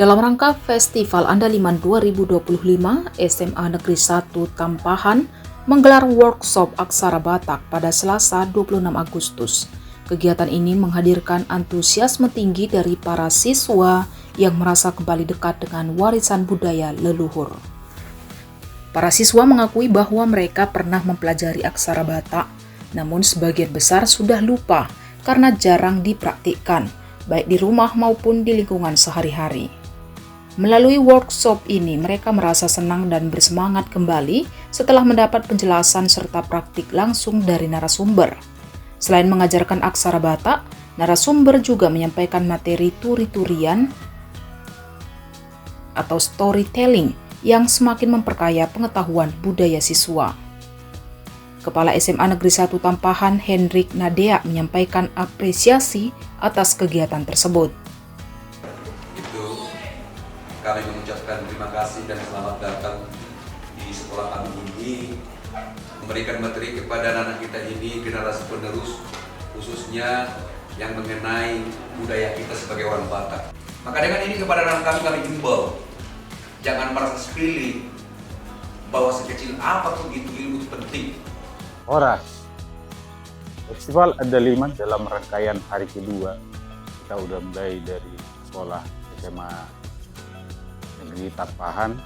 Dalam rangka Festival Andaliman 2025, SMA Negeri 1 Tampahan menggelar workshop Aksara Batak pada Selasa 26 Agustus. Kegiatan ini menghadirkan antusiasme tinggi dari para siswa yang merasa kembali dekat dengan warisan budaya leluhur. Para siswa mengakui bahwa mereka pernah mempelajari aksara Batak, namun sebagian besar sudah lupa karena jarang dipraktikkan, baik di rumah maupun di lingkungan sehari-hari. Melalui workshop ini, mereka merasa senang dan bersemangat kembali setelah mendapat penjelasan serta praktik langsung dari narasumber. Selain mengajarkan aksara Batak, narasumber juga menyampaikan materi turi-turian atau storytelling yang semakin memperkaya pengetahuan budaya siswa. Kepala SMA Negeri 1 Tampahan, Hendrik Nadea, menyampaikan apresiasi atas kegiatan tersebut. Kami mengucapkan terima kasih dan selamat datang di sekolah kami ini, memberikan materi kepada anak kita ini, generasi penerus, khususnya yang mengenai budaya kita sebagai orang Batak. Maka dengan ini kepada anak kami himbau, jangan merasa sepele bahwa sekecil apapun itu ilmu itu penting. Horas, Festival Andaliman dalam rangkaian hari kedua, kita udah mulai dari sekolah SMA Negeri Tampahan,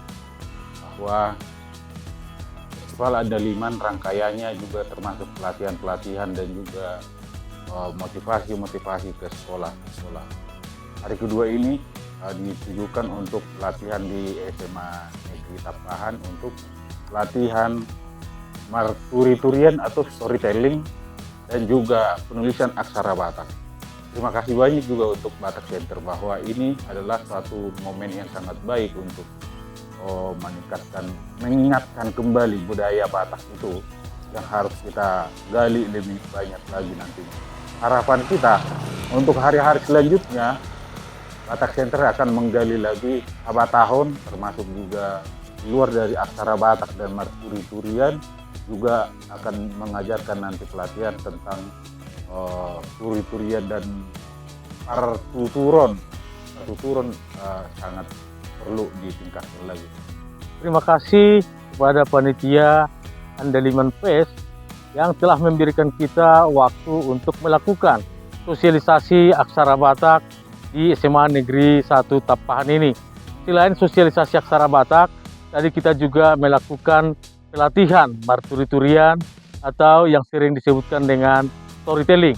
bahwa Festival Andaliman rangkaiannya juga termasuk pelatihan-pelatihan dan juga motivasi-motivasi ke sekolah. Hari kedua ini ditujukan untuk pelatihan di SMA Negeri Tampahan untuk pelatihan turi-turian atau storytelling dan juga penulisan aksara Batak. Terima kasih banyak juga untuk Batak Center bahwa ini adalah suatu momen yang sangat baik untuk mengingatkan kembali budaya Batak itu yang harus kita gali lebih banyak lagi nantinya. Harapan kita untuk hari-hari selanjutnya Batak Center akan menggali lagi tahun termasuk juga luar dari aksara Batak dan turi-turian, juga akan mengajarkan nanti pelatihan tentang turi-turian dan tuturon sangat perlu ditingkatkan lagi. Terima kasih kepada panitia Andaliman Fest yang telah memberikan kita waktu untuk melakukan sosialisasi aksara Batak di SMA Negeri 1 Tampahan ini. Selain sosialisasi aksara Batak, tadi kita juga melakukan pelatihan turi-turian atau yang sering disebutkan dengan storytelling.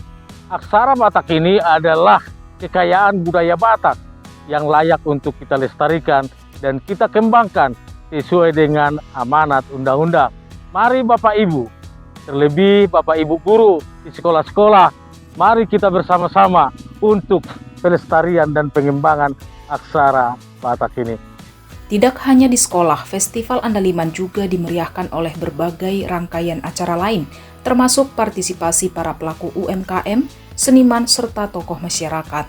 Aksara Batak ini adalah kekayaan budaya Batak yang layak untuk kita lestarikan dan kita kembangkan sesuai dengan amanat undang-undang. Mari Bapak Ibu, terlebih Bapak Ibu guru di sekolah-sekolah, mari kita bersama-sama untuk pelestarian dan pengembangan aksara Batak ini. Tidak hanya di sekolah, Festival Andaliman juga dimeriahkan oleh berbagai rangkaian acara lain, termasuk partisipasi para pelaku UMKM, seniman, serta tokoh masyarakat.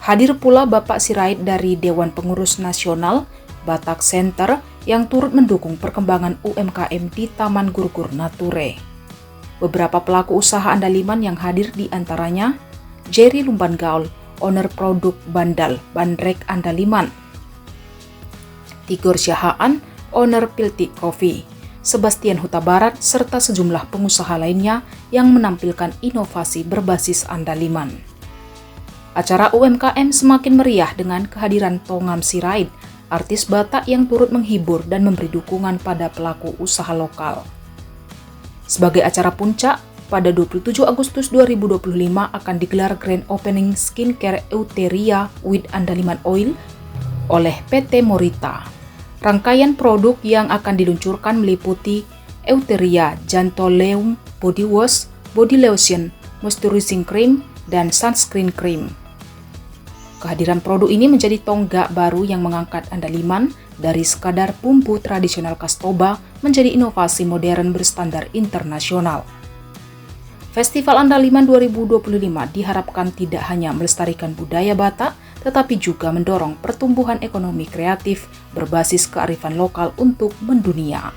Hadir pula Bapak Sirait dari Dewan Pengurus Nasional Batak Center yang turut mendukung perkembangan UMKM di Taman Gurgur Nature. Beberapa pelaku usaha Andaliman yang hadir diantaranya Jerry Lumban Gaul, owner produk Bandal, Bandrek Andaliman, Tigor Syahaan, owner Piltik Coffee, Sebastian Huta Barat, serta sejumlah pengusaha lainnya yang menampilkan inovasi berbasis Andaliman. Acara UMKM semakin meriah dengan kehadiran Tongam Sirait, artis Batak yang turut menghibur dan memberi dukungan pada pelaku usaha lokal. Sebagai acara puncak, pada 27 Agustus 2025 akan digelar Grand Opening Skincare Euteria with Andaliman Oil oleh PT Morita. Rangkaian produk yang akan diluncurkan meliputi Euteria Jantoleum Body Wash, Body Lotion, Moisturizing Cream, dan Sunscreen Cream. Kehadiran produk ini menjadi tonggak baru yang mengangkat Andaliman dari sekadar bumbu tradisional khas Toba menjadi inovasi modern berstandar internasional. Festival Andaliman 2025 diharapkan tidak hanya melestarikan budaya Batak, tetapi juga mendorong pertumbuhan ekonomi kreatif berbasis kearifan lokal untuk mendunia.